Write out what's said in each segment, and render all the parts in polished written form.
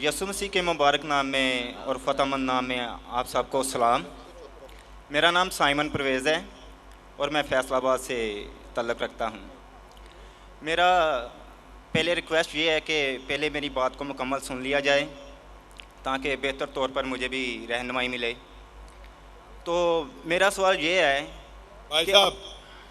यसु मसीह के मुबारक नाम में और फ़तेहमंद नाम में आप सबको सलाम। मेरा नाम साइमन परवेज़ है और मैं फैसलाबाद से तल्लुक़ रखता हूँ। मेरा पहले रिक्वेस्ट ये है कि पहले मेरी बात को मुकम्मल सुन लिया जाए ताकि बेहतर तौर पर मुझे भी रहनुमाई मिले। तो मेरा सवाल ये है भाई कि साहब,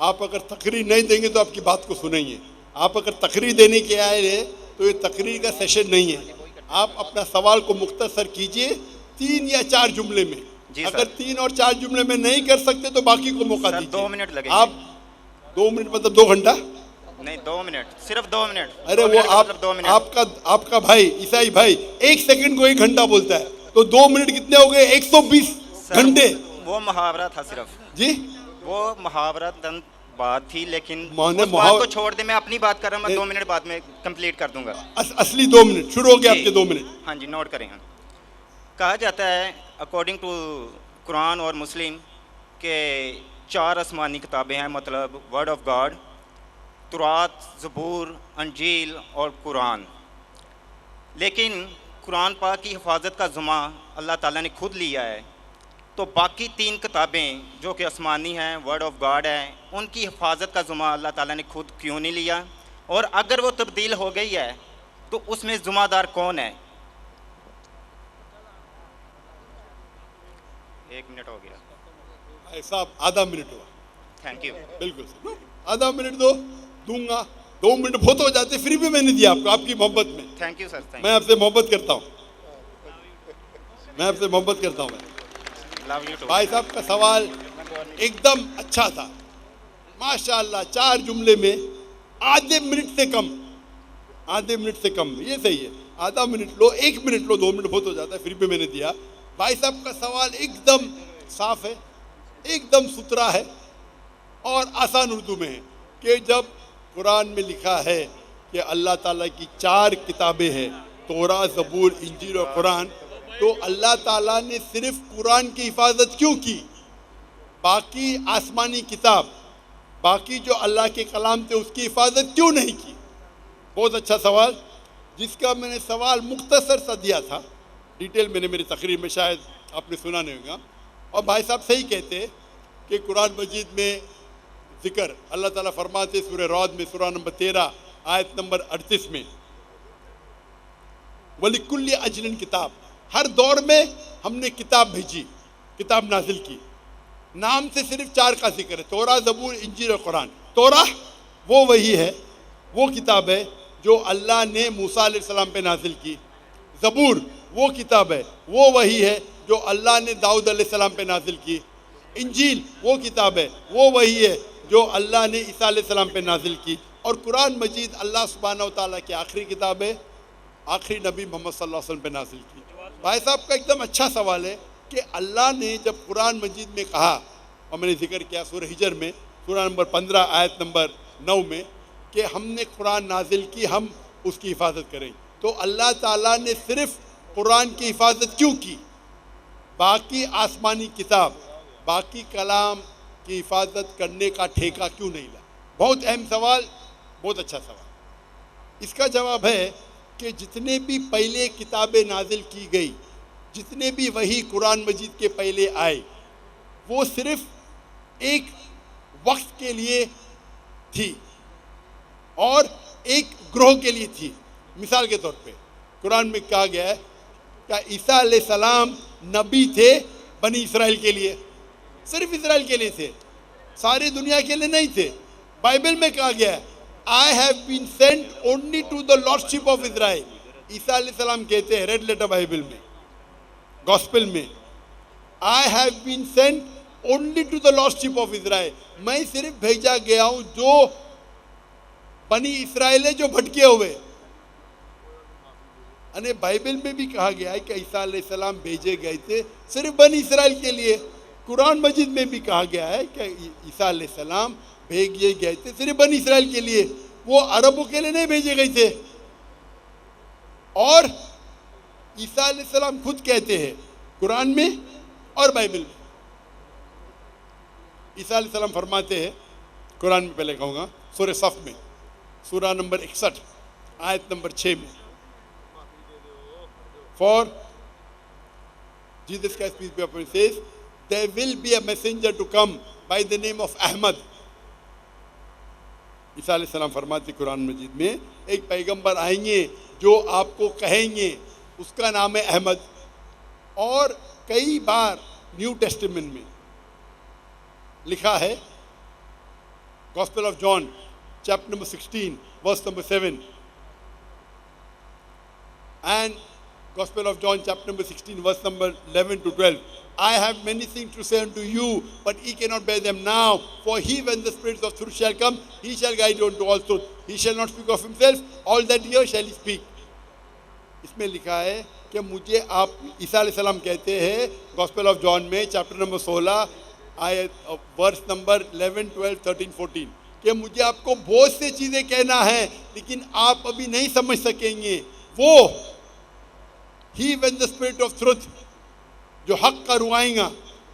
आप अगर तकरीर नहीं देंगे तो आपकी बात को सुनेंगे। आप अगर तकरीर देने के आए हैं तो ये तकरीर का सेशन नहीं है। आप अपना सवाल को मुख्तसर कीजिए 3 या 4 जुमले में। जी अगर सर। 3 और 4 जुमले में नहीं कर सकते तो बाकी को मौका सर, दीजिए। 2 मिनट लगेंगे। आप 2 मिनट मतलब 2 घंटा? नहीं, 2 मिनट, सिर्फ 2 मिनट। अरे 2 वो मिनट का आप मतलब 2 मिनट। आपका भाई ईसाई भाई 1 सेकंड को 1 घंटा बोलता है, तो 2 मिनट कितने हो गए? 120 सर, घंटे। वो मुहावरा था सिर्फ, जी वो मुहावरा बात थी, लेकिन माने उस बात को छोड़ दे। मैं अपनी बात कर रहा हूँ, मैं 2 मिनट बाद में कंप्लीट कर दूंगा। असली 2 मिनट शुरू हो गए जी। आपके 2 मिनट। हाँ जी, नोट करें। हाँ, कहा जाता है अकॉर्डिंग टू कुरान और मुस्लिम के 4 आसमानी किताबें हैं, मतलब वर्ड ऑफ गॉड, तुरात, ज़बूर, अंजील और कुरान। लेकिन कुरान पाक की हिफाजत का ज़िम्मा अल्लाह ताला ने खुद लिया है, तो बाकी 3 किताबें जो कि आसमानी हैं, वर्ड ऑफ गॉड है, उनकी हिफाजत का ज़िम्मा अल्लाह ताला ने खुद क्यों नहीं लिया? और अगर वो तब्दील हो गई है तो उसमें ज़िम्मेदार कौन है? 1 मिनट हो गया। भाई साहब आधा मिनट हुआ। Thank you. बिल्कुल सर, आधा मिनट दूंगा। 2 मिनट बहुत हो जाते, फिर भी मैंने दिया आपको, आपकी मोहब्बत में। Thank you sir. मैं आपसे मोहब्बत करता हूँ, मैं आपसे मोहब्बत करता हूँ। Love you too. भाई साहब का सवाल एकदम अच्छा था, माशाअल्लाह। 4 जुमले में आधे मिनट से कम, आधे मिनट से कम, ये सही है। आधा minute low, 1 minute low, 2 minute बहुत हो जाता है, फिर भी मैंने दिया। भाई साहब का सवाल एकदम साफ है, एकदम सुथरा है और आसान उर्दू में है कि जब कुरान में लिखा है कि अल्लाह ताला की 4 किताबें हैं, तौरात, ज़बूर, इंजील और कुरान, तो अल्लाह ताला ने सिर्फ कुरान की हिफाजत क्यों की? बाकी आसमानी किताब, बाकी जो अल्लाह के कलाम थे, उसकी हिफाजत क्यों नहीं की? बहुत अच्छा सवाल, जिसका मैंने सवाल मुख्तसर सा दिया था। डिटेल मैंने मेरी तकरीर में शायद आपने सुना नहीं होगा। और भाई साहब सही कहते हैं कि कुरान मजीद में जिक्र अल्लाह ताला फरमाते सूरह रौद में, सूरा नंबर 13 आयत नंबर 38 में, वलिकुल्ली अजलन किताब, हर दौर में हमने किताब भेजी, किताब नाजिल की। नाम से सिर्फ 4 का जिक्र है, तौरा, ज़बूर, इंजील और कुरान। तौरा वो वही है, वो किताब है जो अल्लाह ने मूसा अलैहिस्सलाम पे नाजिल की। ज़बूर वो किताब है, वो वही है जो अल्लाह ने दाऊद अलैहिस्सलाम पे नाजिल की। इंजील वो किताब है, वो वही है जो अल्लाह ने ईसा अलैहिस्सलाम पे नाजिल की। और कुरान मजीद अल्लाह सुब्हानहू व तआला की आखिरी किताब है, आखिरी नबी मोहम्मद सल्लल्लाहु अलैहि वसल्लम पे नाजिल की। भाई साहब का एकदम अच्छा सवाल है कि अल्लाह ने जब कुरान मजीद में कहा, और मैंने जिक्र किया सूरह हिजर में, सूरा नंबर 15 आयत नंबर 9 में, कि हमने कुरान नाजिल की, हम उसकी हिफाजत करें, तो अल्लाह ताला ने सिर्फ कुरान की हिफाजत क्यों की? बाकी आसमानी किताब, बाकी कलाम की हिफाजत करने का ठेका क्यों नहीं लिया? बहुत अहम सवाल, बहुत अच्छा सवाल। इसका जवाब है कि जितने भी पहले किताबें नाजिल की गई, जितने भी वही कुरान मजीद के पहले आए, वो सिर्फ एक वक्त के लिए थी और एक ग्रोह के लिए थी। मिसाल के तौर पे कुरान में कहा गया है कि ईसा अलैहिस्सलाम नबी थे बनी इसराइल के लिए, सिर्फ इसराइल के लिए थे, सारी दुनिया के लिए नहीं थे। बाइबल में कहा गया है I have been sent only to the lordship of Israel. ईसा अलैहिस्सलाम कहते हैं रेड लेटर बाइबल में, गॉस्पेल में, I have been sent only to the lordship of Israel. मैं सिर्फ भेजा गया हूं जो बनी इसराइल है, जो भटके हुए। अने बाइबल में भी कहा गया है कि ईसा अलैहिस्सलाम भेजे गए थे सिर्फ बनी इसराइल के लिए। कुरान मजीद में भी कहा गया है कि ईसा अलैहिस्सलाम भेजे गए थे सिर्फ बनी इसराइल के लिए, वो अरबों के लिए नहीं भेजे गए थे। और ईसा अलैहिस्सलाम खुद कहते हैं कुरान में और बाइबल में, ईसा अलैहिस्सलाम फरमाते हैं कुरान में, पहले कहूँगा सूरह सफ में, सूरा नंबर 61 आयत नंबर 6 में, For Jesus Christ, peace be upon him, says, there will be a messenger to come by the name of Ahmad. ईसा अलैहिस्सलाम फरमाते कुरान मजीद में, एक पैगंबर आएंगे जो आपको कहेंगे, उसका नाम है अहमद। और कई बार न्यू टेस्टामेंट में लिखा है, gospel of John chapter number 16 verse number 7 and Gospel of John chapter number 16 verse number 11 to 12. I have many things to say unto you, but ye cannot bear them now. For he, when the Spirit of truth shall come, he shall guide you unto all truth. He shall not speak of himself, all that he hears shall he speak. इसमें लिखा है कि मुझे आप, ईसा अलैहिस्सलाम कहते हैं gospel of John में चैप्टर नंबर 16 आयत वर्स नंबर 11, 12, 13, 14 कि मुझे आपको बहुत सी चीज़ें कहना है लेकिन आप अभी नहीं समझ सकेंगे। वो ही when the spirit of truth, जो हक का रुआएगा,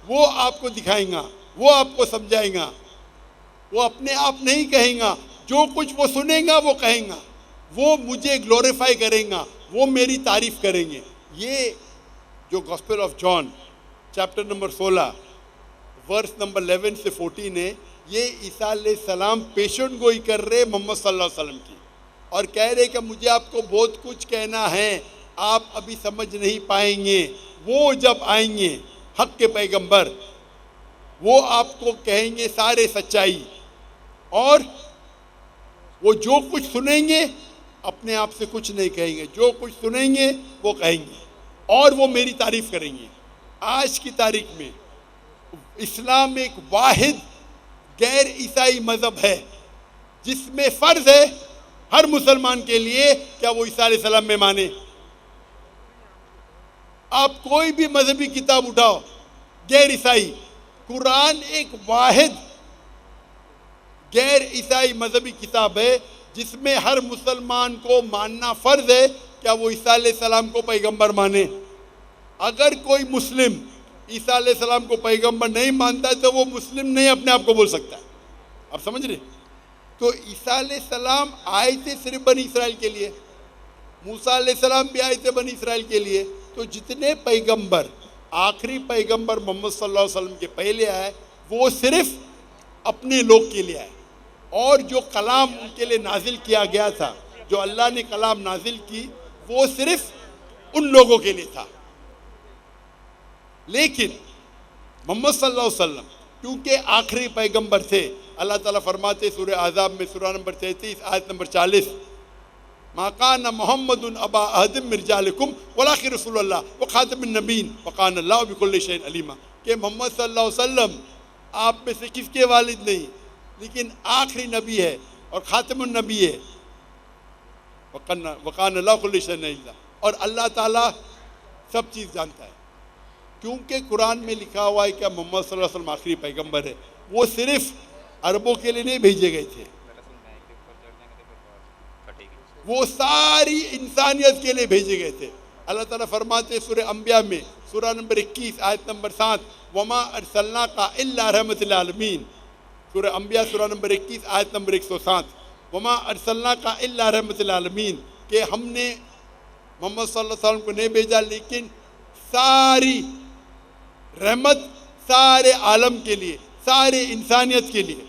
वो आपको दिखाएगा, वो आपको समझाएगा। वो अपने आप नहीं कहेगा, जो कुछ वो सुनेगा वो कहेगा। वो मुझे ग्लोरीफाई करेगा, वो मेरी तारीफ करेंगे। ये जो gospel of John chapter number 16 verse number 11 से 14 है, ये ईसा अलैहिस्सलाम पेशेंट गोई कर रहे मोहम्मद सल्लल्लाहु अलैहि वसल्लम की और कह रहे कि मुझे आपको बहुत कुछ कहना है, आप अभी समझ नहीं पाएंगे। वो जब आएंगे हक के पैगंबर, वो आपको कहेंगे सारे सच्चाई, और वो जो कुछ सुनेंगे अपने आप से कुछ नहीं कहेंगे, जो कुछ सुनेंगे वो कहेंगे और वो मेरी तारीफ करेंगे। आज की तारीख में इस्लाम एक वाहिद गैर ईसाई मज़हब है जिसमें फ़र्ज़ है हर मुसलमान के लिए क्या वो ईसा अलैहिस्सलाम में माने। आप कोई भी मजहबी किताब उठाओ, गैर ईसाई, कुरान एक वाहिद गैर ईसाई मजहबी किताब है जिसमें हर मुसलमान को मानना फ़र्ज़ है क्या वो ईसा अलैहिस्सलाम को पैगंबर माने। अगर कोई मुस्लिम ईसा अलैहिस्सलाम को पैगंबर नहीं मानता है तो वो मुस्लिम नहीं अपने आप को बोल सकता है। आप समझ रहे? तो ईसा अलैहिस्सलाम आए थे सिर्फ बनी इसराइल के लिए, मूसा अलैहिस्सलाम भी आए थे बनी इसराइल के लिए। तो जितने पैगंबर, आखिरी पैगंबर मोहम्मद सल्लल्लाहु अलैहि वसल्लम के पहले आए वो सिर्फ अपने लोग के लिए आए, और जो कलाम उनके लिए नाजिल किया गया था, जो अल्लाह ने कलाम नाजिल की, वो सिर्फ उन लोगों के लिए था। लेकिन मोहम्मद सल्लल्लाहु अलैहि वसल्लम क्योंकि आखिरी पैगंबर थे, अल्लाह ताला फरमाते सूरह आज़ाब में सूरह नंबर 33 आयत नंबर 40, मा काना मुहम्मदुन अबा अहदिम मिन रिजालिकुम वलाकिन रसूलुल्लाह व खातमुन नबीन व काना अल्लाहु बिकुल्लि शैइन अलीमा। कि मोहम्मद सल्लल्लाहु अलैहि वसल्लम आप में से किसके वालिद नहीं, लेकिन आखिरी नबी है और खातमुन नबी है। व काना अल्लाहु बिकुल्लि शैइन अलीमा, और अल्लाह ताला सब चीज़ जानता है। क्योंकि कुरान में लिखा हुआ है कि मोहम्मद सल्लल्लाहु अलैहि वसल्लम आखिरी पैगंबर है। वो सिर्फ अरबों के लिए नहीं भेजे गए थे, वो सारी इंसानियत के लिए भेजे गए थे। अल्लाह ताला फरमाते सूरह अंबिया में सूरह नंबर 21 आयत नंबर 7, वमा अरसलनाका इल्ला रहमतुल आलमीन। सूरह अंबिया सूरह नंबर 21 आयत नंबर 107, वमा अरसलनाका इल्ला रहमतुल आलमीन, कि हमने मोहम्मद सल्लल्लाहु अलैहि वसल्लम को नहीं भेजा लेकिन सारी रहमत सारे आलम के लिए, सारे इंसानियत के लिए,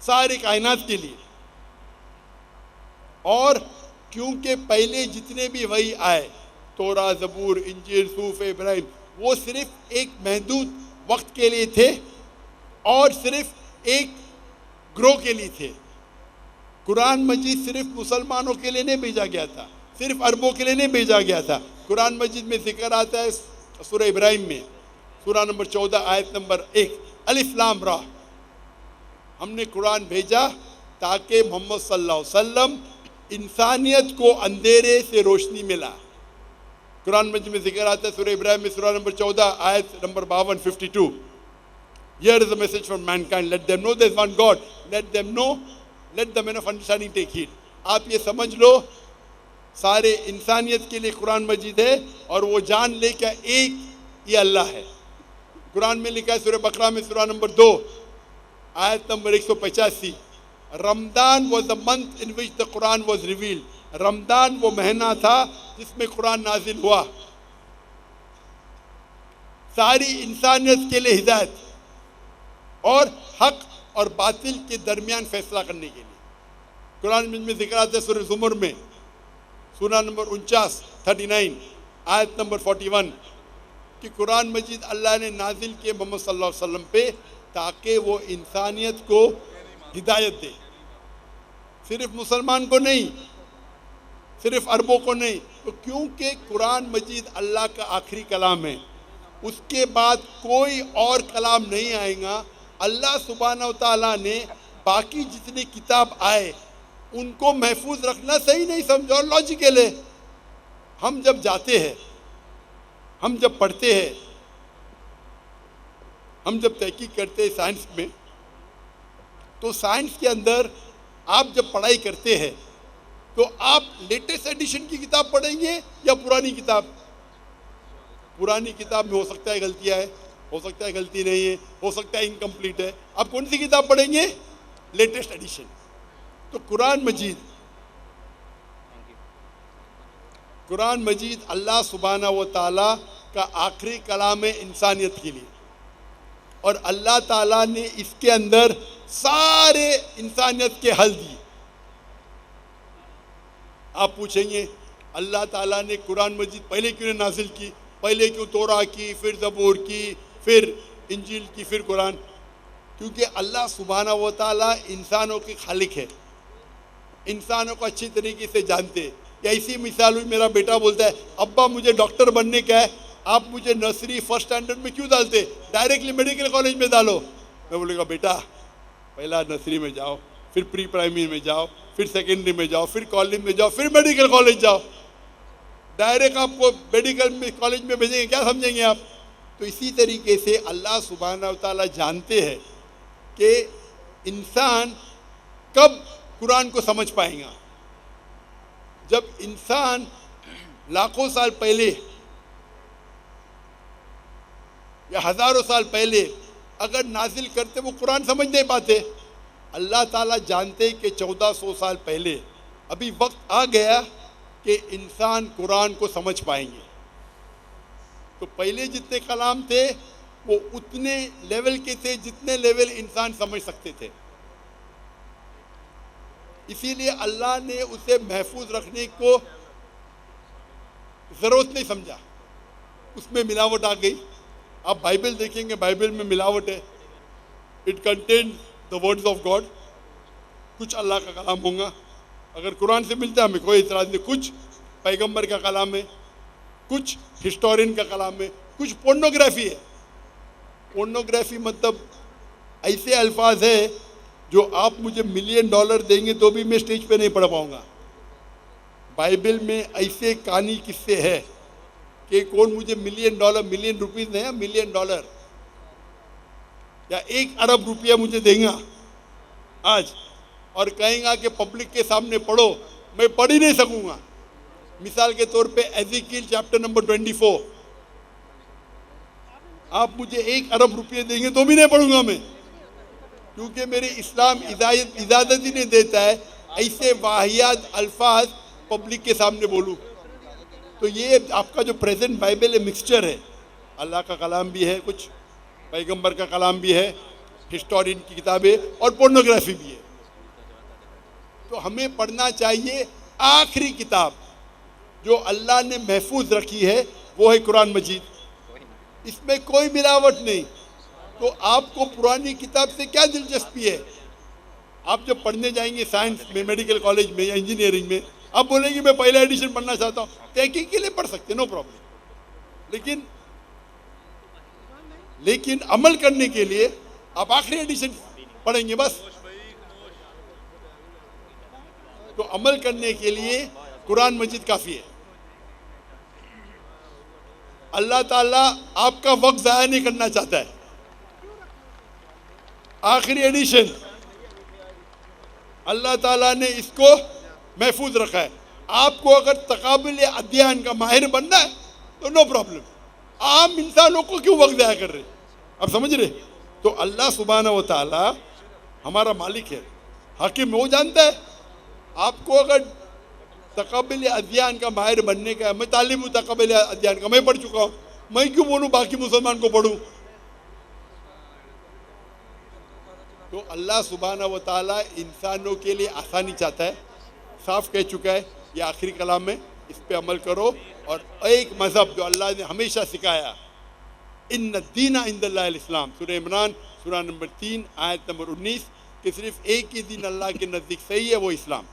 सारे कायनात के लिए। और क्योंकि पहले जितने भी वही आए, तोरा, ज़बूर, इंजील, सूफ, इब्राहिम, वो सिर्फ एक महदूद वक्त के लिए थे और सिर्फ एक ग्रोह के लिए थे। कुरान मजीद सिर्फ मुसलमानों के लिए नहीं भेजा गया था, सिर्फ अरबों के लिए नहीं भेजा गया था। कुरान मजीद में जिक्र आता है सूरह इब्राहिम में सूरह नंबर 14 आयत नंबर 1, अलिफ लाम रा। हमने कुरान भेजा ताकि मोहम्मद सल्लल्लाहु अलैहि वसल्लम इंसानियत को अंधेरे से रोशनी मिला। कुरान मजीद में जिक्र आता है सूरह इब्राहिम में सूरह नंबर 14 आयत number 52, 52, Here is a message from mankind, let them know there is one God, let them know, let the men of understanding take heed। आप ये समझ लो सारे इंसानियत के लिए कुरान मजीद है और वो जान ले क्या एक ये अल्लाह है। कुरान में लिखा है सूरह बकरा में सूरह नंबर 2 आयत number 185, Ramadan was the month in which the Quran was revealed। Ramzan वो महीना था जिसमें कुरान नाजिल हुआ, सारी इंसानियत के लिए हिदायत और हक और बातिल के दरमियान फैसला करने के लिए। कुरान में जिक्र आता है सूरह ज़ुमर में, सूरा नंबर 39 आयत नंबर 41 कि कुरान मजीद अल्लाह ने नाजिल किए मोहम्मद सल्लल्लाहु अलैहि वसल्लम पे ताकि वो इंसानियत को हिदायत दे, सिर्फ मुसलमान को नहीं, सिर्फ अरबों को नहीं। तो क्योंकि कुरान मजीद अल्लाह का आखिरी कलाम है, उसके बाद कोई और कलाम नहीं आएगा। अल्लाह सुब्हानहू व तआला ने बाकी जितने किताब आए उनको महफूज रखना सही नहीं समझा और लॉजिकल है। हम जब जाते हैं, हम जब पढ़ते हैं, हम जब तहकीक करते हैं साइंस में, तो साइंस के अंदर आप जब पढ़ाई करते हैं तो आप लेटेस्ट एडिशन की किताब पढ़ेंगे या पुरानी किताब? पुरानी किताब में हो सकता है गलतियां है, हो सकता है गलती नहीं है, हो सकता है इनकम्प्लीट है। आप कौन सी किताब पढ़ेंगे? Latest edition. तो कुरान मजीद अल्लाह सुब्हानहू व तआला का आखिरी कलाम है इंसानियत के लिए, और अल्लाह ताला ने इसके अंदर सारे इंसानियत के हल दिए। आप पूछेंगे अल्लाह ताला ने कुरान मजीद पहले क्यों नहीं नाजिल की? पहले क्यों तौरा की, फिर ज़बूर की, फिर इंजील की, फिर कुरान? क्योंकि अल्लाह सुब्हानहू व तआला इंसानों के खालिक है, इंसानों को अच्छी तरीके से जानते हैं। या ऐसी मिसाल हुई, मेरा बेटा बोलता है अब्बा मुझे डॉक्टर बनने का है, आप मुझे नर्सरी फर्स्ट स्टैंडर्ड में क्यों डालते, डायरेक्टली मेडिकल कॉलेज में डालो। मैं बोलेगा बेटा पहला नर्सरी में जाओ, फिर प्री प्राइमरी में जाओ, फिर सेकेंडरी में जाओ, फिर कॉलेज में जाओ, फिर मेडिकल कॉलेज जाओ। डायरेक्ट आपको मेडिकल में कॉलेज में भेजेंगे, क्या समझेंगे आप? तो इसी तरीके से अल्लाह सुब्हानहू व तआला जानते हैं कि इंसान कब कुरान को समझ पाएगा। जब इंसान लाखों साल पहले या हजारों साल पहले अगर नाजिल करते, वो कुरान समझ नहीं पाते। अल्लाह ताला जानते कि 1400 साल पहले अभी वक्त आ गया कि इंसान कुरान को समझ पाएंगे। तो पहले जितने कलाम थे वो उतने लेवल के थे जितने लेवल इंसान समझ सकते थे। इसीलिए अल्लाह ने उसे महफूज रखने को ज़रूरत नहीं समझा, उसमें मिलावट आ गई। आप बाइबल देखेंगे, बाइबल में मिलावट है। It contain the words of God, कुछ अल्लाह का कलाम होगा। अगर कुरान से मिलता है हमें कोई इतराज़ नहीं, कुछ पैगंबर का कलाम है, कुछ हिस्टोरियन का कलाम है, कुछ पोर्नोग्राफी है। पोर्नोग्राफी मतलब ऐसे अल्फाज है जो आप मुझे $1 मिलियन देंगे तो भी मैं स्टेज पे नहीं पढ़ पाऊंगा। बाइबल में ऐसे कहानी किस्से है कि कौन मुझे $1 मिलियन रुपीस नहीं, $1 मिलियन या 1 अरब रुपया मुझे देगा आज और कहेगा कि पब्लिक के सामने पढ़ो, मैं पढ़ ही नहीं सकूंगा। मिसाल के तौर पे एज़ेकिएल चैप्टर नंबर 24, आप मुझे 1 अरब रुपये देंगे तो भी नहीं पढ़ूंगा मैं, क्योंकि मेरे इस्लाम इजाज़त ही नहीं देता है ऐसे वाहियात अल्फाज पब्लिक के सामने बोलूँ। तो ये आपका जो प्रेजेंट बाइबल है मिक्सचर है, अल्लाह का कलाम भी है, कुछ पैगंबर का कलाम भी है, हिस्टोरियन की किताबें और पोर्नोग्राफी भी है। तो हमें पढ़ना चाहिए आखिरी किताब जो अल्लाह ने महफूज रखी है, वो है कुरान मजीद। इसमें कोई मिलावट नहीं। तो आपको पुरानी किताब से क्या दिलचस्पी है? आप जब पढ़ने जाएंगे साइंस में, मेडिकल कॉलेज में या इंजीनियरिंग में, आप बोलेंगे मैं पहला एडिशन पढ़ना चाहता हूँ, तहकीक के लिए पढ़ सकते, नो प्रॉब्लम। लेकिन अमल करने के लिए आप आखिरी एडिशन पढ़ेंगे बस। तो अमल करने के लिए कुरान मजीद काफ़ी है। अल्लाह ताला आपका वक्त ज़ाया नहीं करना चाहता है। आखिरी एडिशन अल्लाह ताला ने इसको महफूज रखा है। आपको अगर तकाबुल अध्ययन का माहिर बनना है तो नो प्रॉब्लम। आम इंसानों को क्यों वक्त ज़ाया कर रहे? आप समझ रहे? तो अल्लाह सुब्हानहू व तआला हमारा मालिक है, हाकिम, वो जानता है। आपको अगर तकबल अध्ययन का माहिर बनने का, मैं तालिब हूँ तकबल अध्ययन का, मैं पढ़ चुका हूँ, मैं क्यों बोलूँ बाकी मुसलमान को पढ़ूँ? तो अल्लाह सुब्हानहू व तआला इंसानों के लिए आसानी चाहता है, साफ कह चुका है ये आखिरी कलाम में, इस पे अमल करो। और एक मज़हब जो अल्लाह ने हमेशा सिखाया, इन्न दीना इंदल्लाहिल इस्लाम, सूरह इमरान सूरह नंबर 3 आयत नंबर 19, कि सिर्फ एक ही दिन अल्लाह के नज़दीक सही है, वो इस्लाम।